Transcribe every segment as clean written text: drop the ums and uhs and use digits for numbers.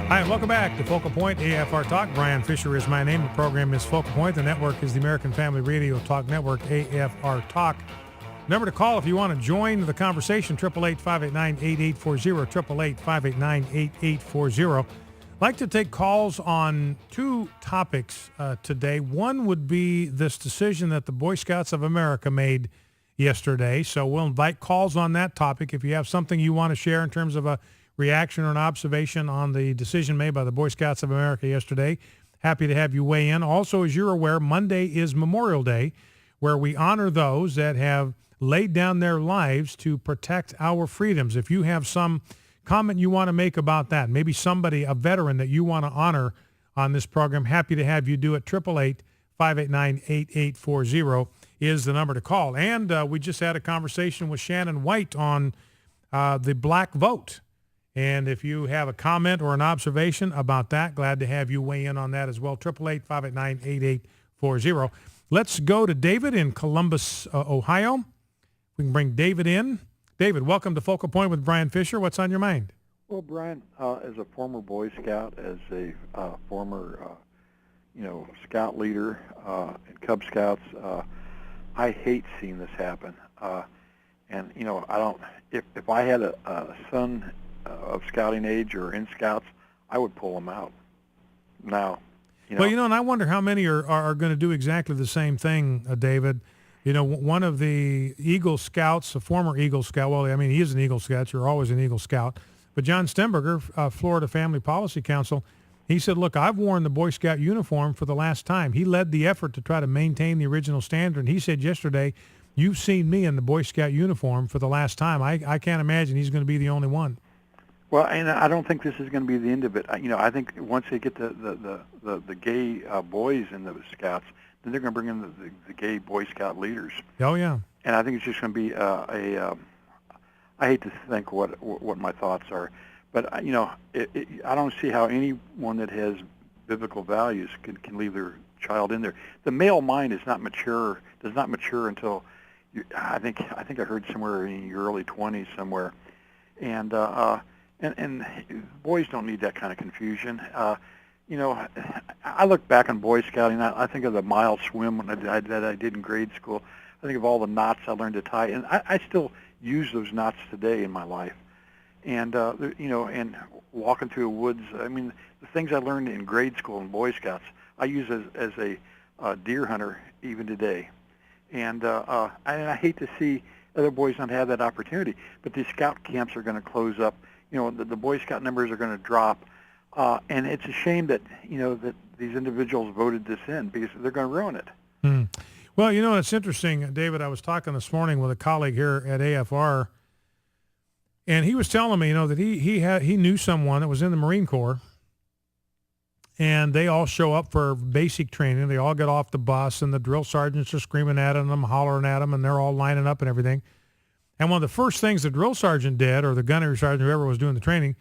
Hi, and welcome back to Focal Point AFR Talk. Brian Fisher is my name. The program is Focal Point. The network is the American Family Radio Talk Network, AFR Talk. Number to call if you want to join the conversation, 888-589-8840, 888-589-8840. I'd like to take calls on two topics today. One would be this decision that the Boy Scouts of America made yesterday. So we'll invite calls on that topic. If you have something you want to share in terms of a reaction or an observation on the decision made by the Boy Scouts of America yesterday, happy to have you weigh in. Also, as you're aware, Monday is Memorial Day, where we honor those that have laid down their lives to protect our freedoms. If you have some comment you want to make about that, maybe somebody, a veteran that you want to honor on this program, happy to have you do it. 888-589-8840 is the number to call. And we just had a conversation with Shannon White on the black vote. And if you have a comment or an observation about that, glad to have you weigh in on that as well. 888-589-8840. Let's go to David in Columbus, Ohio. We can bring David in. David, welcome to Focal Point with Brian Fisher. What's on your mind? Well, Brian, as a former Boy Scout, as a former, Scout leader in Cub Scouts, I hate seeing this happen. And I don't. If I had a son of scouting age or in Scouts, I would pull him out. Now, Well, and I wonder how many are going to do exactly the same thing, David. One of the Eagle Scouts, a former Eagle Scout, well, I mean, he is an Eagle Scout. You're always an Eagle Scout. But John Stemberger, Florida Family Policy Council, he said, look, I've worn the Boy Scout uniform for the last time. He led the effort to try to maintain the original standard. And he said yesterday, you've seen me in the Boy Scout uniform for the last time. I can't imagine he's going to be the only one. Well, and I don't think this is going to be the end of it. I think once they get the gay boys in the Scouts, then they're going to bring in the gay Boy Scout leaders. Oh, yeah. And I think it's just going to be I hate to think what my thoughts are, but I don't see how anyone that has biblical values can leave their child in there. The male mind does not mature until I think I heard somewhere in your early 20s somewhere, and boys don't need that kind of confusion. I look back on Boy Scouting. I think of the mile swim that I did in grade school. I think of all the knots I learned to tie, and I still use those knots today in my life. And and walking through the woods. I mean, the things I learned in grade school and Boy Scouts, I use as a deer hunter even today. And I hate to see other boys not have that opportunity. But these scout camps are going to close up. The Boy Scout numbers are going to drop, and it's a shame that that these individuals voted this in because they're going to ruin it. Well, it's interesting, David. I was talking this morning with a colleague here at AFR, and he was telling me, that he knew someone that was in the Marine Corps, and they all show up for basic training. They all get off the bus, and the drill sergeants are screaming at them, hollering at them, and they're all lining up and everything. And one of the first things the drill sergeant did, or the gunnery sergeant, whoever was doing the training,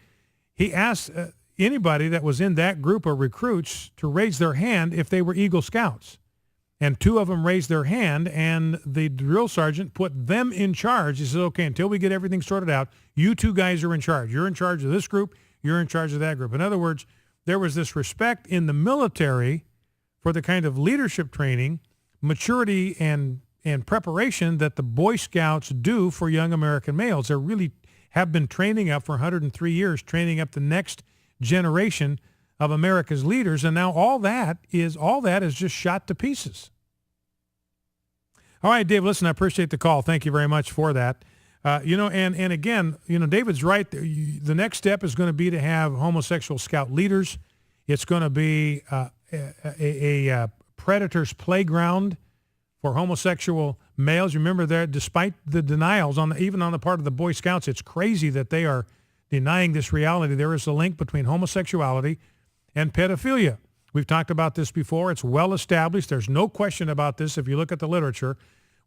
he asked anybody that was in that group of recruits to raise their hand if they were Eagle Scouts. And two of them raised their hand, and the drill sergeant put them in charge. He said, okay, until we get everything sorted out, you two guys are in charge. You're in charge of this group. You're in charge of that group. In other words, there was this respect in the military for the kind of leadership training, maturity, and preparation that the Boy Scouts do for young American males. They really have been training up for 103 years, training up the next generation of America's leaders, and now all that is just shot to pieces. All right, Dave, listen, I appreciate the call. Thank you very much for that. And again, David's right. The next step is going to be to have homosexual scout leaders. It's going to be a predator's playground for homosexual males. Remember that despite the denials even on the part of the Boy Scouts, it's crazy that they are denying this reality. There is a link between homosexuality and pedophilia. We've talked about this before. It's well established. There's no question about this. If you look at the literature,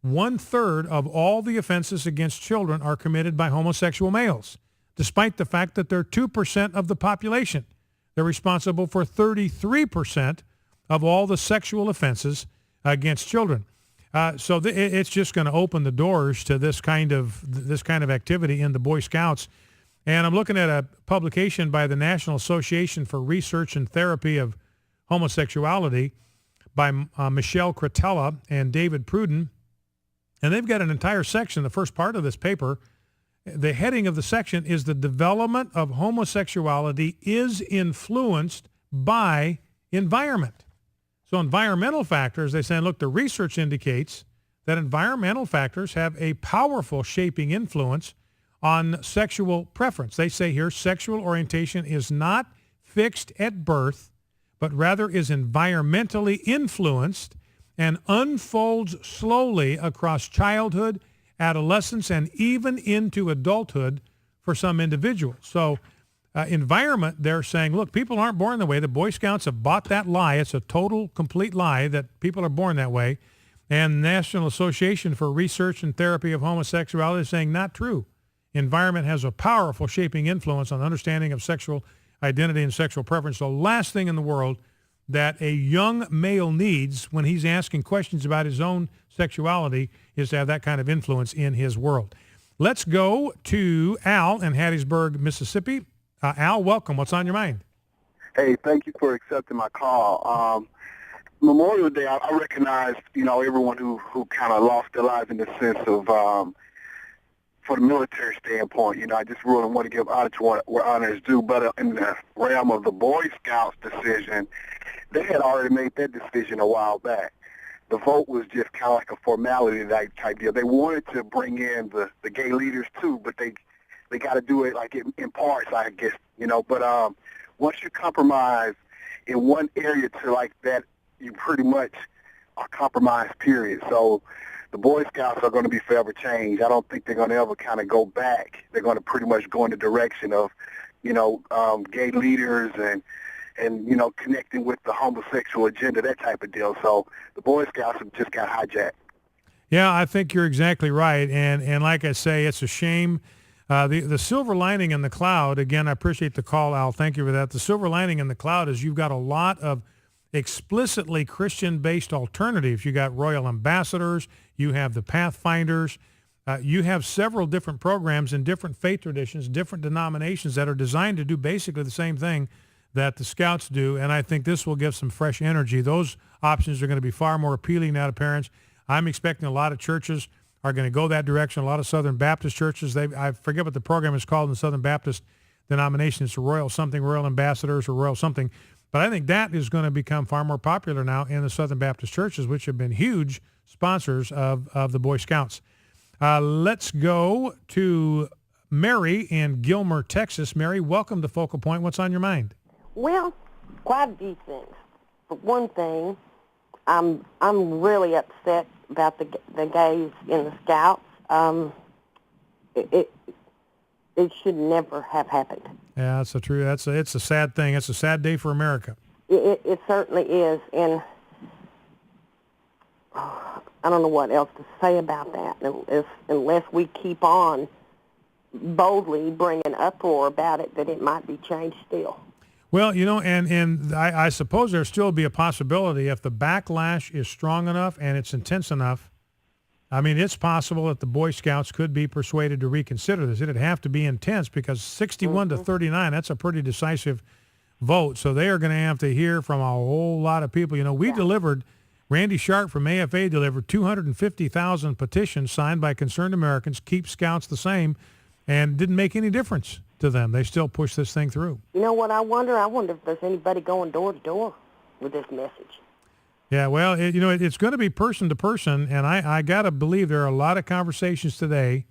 1/3 of all the offenses against children are committed by homosexual males, despite the fact that they're 2% of the population. They're responsible for 33% of all the sexual offenses against children. So it's just going to open the doors to this kind of activity in the Boy Scouts. And I'm looking at a publication by the National Association for Research and Therapy of Homosexuality by Michelle Cretella and David Pruden. And they've got an entire section, the first part of this paper. The heading of the section is "The Development of Homosexuality is Influenced by Environment." So environmental factors, they say, look, the research indicates that environmental factors have a powerful shaping influence on sexual preference. They say here sexual orientation is not fixed at birth, but rather is environmentally influenced and unfolds slowly across childhood, adolescence, and even into adulthood for some individuals. So environment, they're saying, look, people aren't born that way. The Boy Scouts have bought that lie. It's a total, complete lie that people are born that way. And the National Association for Research and Therapy of Homosexuality is saying not true. Environment has a powerful shaping influence on understanding of sexual identity and sexual preference. The last thing in the world that a young male needs when he's asking questions about his own sexuality is to have that kind of influence in his world. Let's go to Al in Hattiesburg, Mississippi. Al, welcome. What's on your mind? Hey, thank you for accepting my call. Memorial Day, I recognize, everyone who kind of lost their lives in the sense of, for the military standpoint, I just really want to give honor to where honor is due. But in the realm of the Boy Scouts decision, they had already made that decision a while back. The vote was just kind of like a formality type deal. They wanted to bring in the gay leaders too, but they got to do it like in parts, I guess, But once you compromise in one area to like that, you pretty much are compromised, period. So the Boy Scouts are going to be forever changed. I don't think they're going to ever kind of go back. They're going to pretty much go in the direction of, gay leaders and connecting with the homosexual agenda, that type of deal. So the Boy Scouts have just got hijacked. Yeah, I think you're exactly right. And like I say, it's a shame. The silver lining in the cloud, again, I appreciate the call, Al. Thank you for that. The silver lining in the cloud is you've got a lot of explicitly Christian-based alternatives. You got Royal Ambassadors. You have the Pathfinders. You have several different programs in different faith traditions, different denominations that are designed to do basically the same thing that the Scouts do, and I think this will give some fresh energy. Those options are going to be far more appealing now to parents. I'm expecting a lot of churches are going to go that direction. A lot of Southern Baptist churches, I forget what the program is called in the Southern Baptist denomination. It's a Royal Ambassadors or Royal something. But I think that is going to become far more popular now in the Southern Baptist churches, which have been huge sponsors of the Boy Scouts. Let's go to Mary in Gilmer, Texas. Mary, welcome to Focal Point. What's on your mind? Well, quite a few things. For one thing, I'm really upset about the gays in the Scouts. It should never have happened. Yeah, that's true. It's a sad thing. It's a sad day for America. It certainly is, and I don't know what else to say about that unless we keep on boldly bringing uproar about it, that it might be changed still. Well, and I suppose there'll still be a possibility if the backlash is strong enough and it's intense enough. I mean, it's possible that the Boy Scouts could be persuaded to reconsider this. It'd have to be intense because 61 to 39, that's a pretty decisive vote. So they are going to have to hear from a whole lot of people. Delivered, Randy Sharp from AFA delivered 250,000 petitions signed by concerned Americans, keep Scouts the same, and didn't make any difference to them. They still push this thing through. You know what I wonder? I wonder if there's anybody going door to door with this message. Yeah, well, it's going to be person to person, and I got to believe there are a lot of conversations today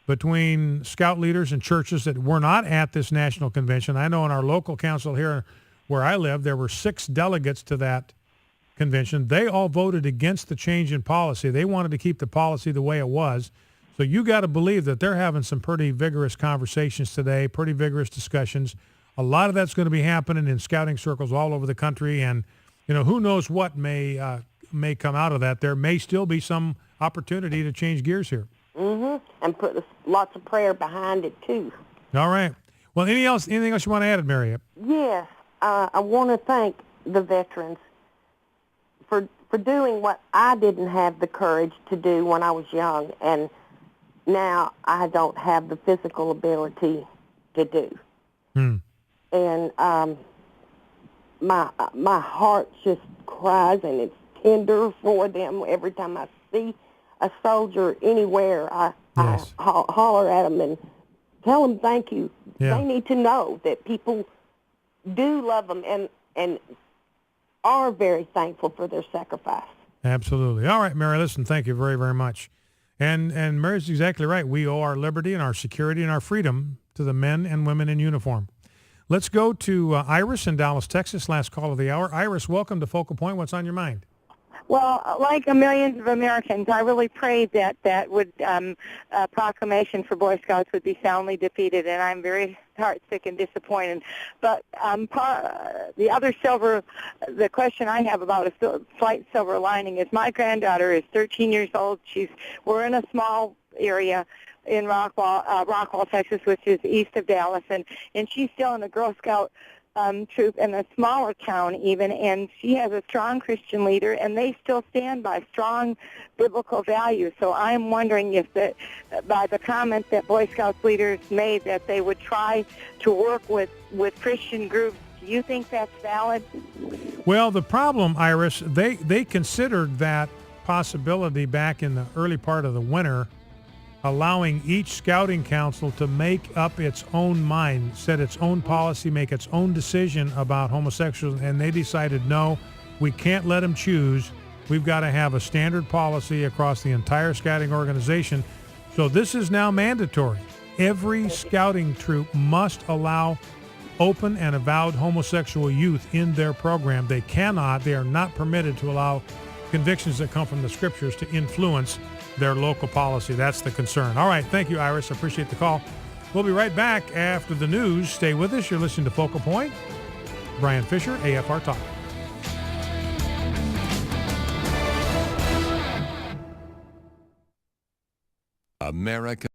between Scout leaders and churches that were not at this national convention. I know in our local council here where I live, there were 6 delegates to that convention. They all voted against the change in policy. They wanted to keep the policy the way it was. So you got to believe that they're having some pretty vigorous conversations today, pretty vigorous discussions. A lot of that's going to be happening in scouting circles all over the country, and who knows what may come out of that. There may still be some opportunity to change gears here. Mm-hmm. And put lots of prayer behind it, too. All right. Well, anything else you want to add, Mary? Yes. I want to thank the veterans for doing what I didn't have the courage to do when I was young, and now I don't have the physical ability to do. Hmm. And my heart just cries, and it's tender for them every time I see a soldier anywhere. I holler at them and tell them thank you. Yeah. They need to know that people do love them and are very thankful for their sacrifice. Absolutely. All right, Mary, listen, thank you very, very much. And Mary's exactly right. We owe our liberty and our security and our freedom to the men and women in uniform. Let's go to Iris in Dallas, Texas, last call of the hour. Iris, welcome to Focal Point. What's on your mind? Well, like millions of Americans, I really prayed that proclamation for Boy Scouts would be soundly defeated, and I'm very heartsick and disappointed. But the question I have about a slight silver lining is my granddaughter is 13 years old. We're in a small area in Rockwall, Texas, which is east of Dallas, and she's still in a Girl Scout troop in a smaller town even, and she has a strong Christian leader, and they still stand by strong biblical values. So I'm wondering if by the comment that Boy Scouts leaders made that they would try to work with Christian groups, do you think that's valid? Well, the problem, Iris, they considered that possibility back in the early part of the winter, allowing each scouting council to make up its own mind, set its own policy, make its own decision about homosexuals, and they decided, no, we can't let them choose. We've got to have a standard policy across the entire scouting organization. So this is now mandatory. Every scouting troop must allow open and avowed homosexual youth in their program. They are not permitted to allow convictions that come from the scriptures to influence their local policy. That's the concern. All right. Thank you, Iris. I appreciate the call. We'll be right back after the news. Stay with us. You're listening to Focal Point. Brian Fisher, AFR Talk. America.